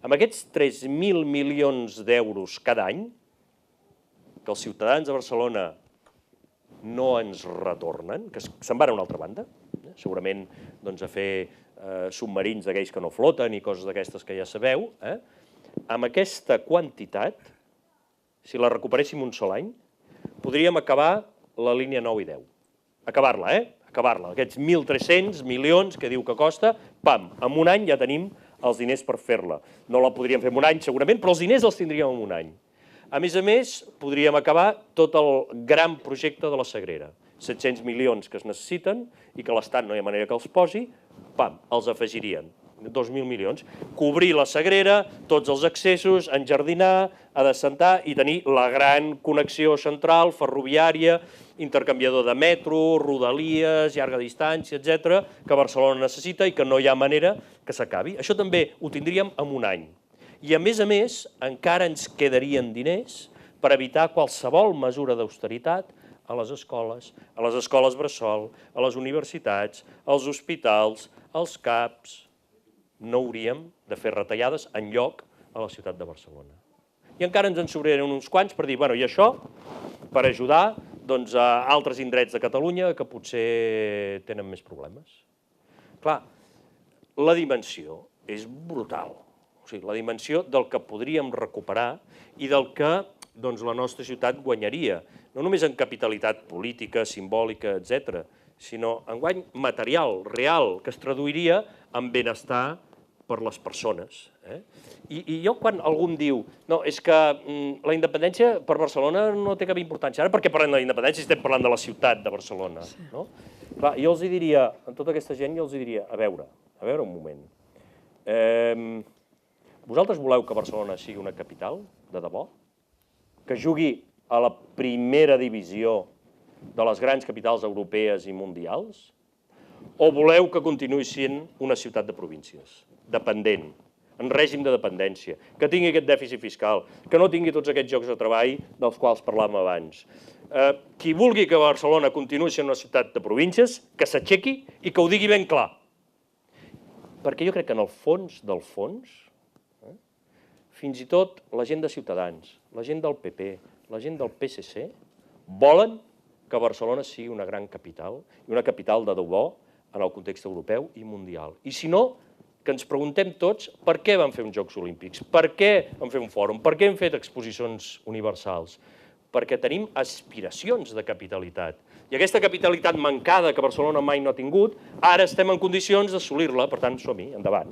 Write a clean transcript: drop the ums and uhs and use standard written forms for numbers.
Amb aquests 3.000 milions d'euros cada any, que els ciutadans de Barcelona no ens retornen, que se'n van a una altra banda, segurament a fer submarins d'aquells que no floten i coses d'aquestes que ja sabeu, amb aquesta quantitat, si la recuperéssim un sol any, podríem acabar la línia 9 i 10. Acabar-la, acabar-la. Aquests 1.300 milions que diu que costa, pam, en un any ja tenim els diners per fer-la. No la podríem fer en un any segurament, però els diners els tindríem en un any. A més, podríem acabar tot el gran projecte de la Sagrera. 700 milions que es necessiten i que l'Estat no hi ha manera que els posi, pam, els afegirien. 2.000 milions. Cobrir la Sagrera, tots els accessos, enjardinar, adassentar i tenir la gran connexió central, ferroviària, intercanviador de metro, rodalies, llarga distància, etc., que Barcelona necessita i que no hi ha manera que s'acabi. Això també ho tindríem en un any. I a més, encara ens quedarien diners per evitar qualsevol mesura d'austeritat a les escoles bressol, a les universitats, als hospitals, als CAPs. No hauríem de fer retallades enlloc a la ciutat de Barcelona. I encara ens en sobrarien uns quants per dir, bueno, i això per ajudar a altres indrets de Catalunya que potser tenen més problemes. Clar, la dimensió és brutal. O sigui, la dimensió del que podríem recuperar i del que la nostra ciutat guanyaria, no només en capitalitat política, simbòlica, etc., sinó en guany material, real, que es traduiria en benestar per les persones. I jo quan algú em diu no, és que la independència per Barcelona no té cap importància. Ara per què parlem de la independència si estem parlant de la ciutat de Barcelona? Clar, jo els diria, a tota aquesta gent, jo els diria, a veure un moment. Vosaltres voleu que Barcelona sigui una capital, de debò? Que jugui a la primera divisió de les grans capitals europees i mundials? O voleu que continuï sent una ciutat de províncies, dependent, en règim de dependència, que tingui aquest dèficit fiscal, que no tingui tots aquests llocs de treball dels quals parlàvem abans? Qui vulgui que Barcelona continuï sent una ciutat de províncies, que s'aixequi i que ho digui ben clar. Perquè jo crec que en el fons del fons, fins i tot la gent de Ciutadans, la gent del PP, la gent del PSC, volen que Barcelona sigui una gran capital i una capital de debò en el context europeu i mundial. I si no, que ens preguntem tots per què vam fer uns Jocs Olímpics, per què vam fer un fòrum, per què hem fet exposicions universals, perquè tenim aspiracions de capitalitat. I aquesta capitalitat mancada que Barcelona mai no ha tingut, ara estem en condicions d'assolir-la, per tant, som-hi, endavant.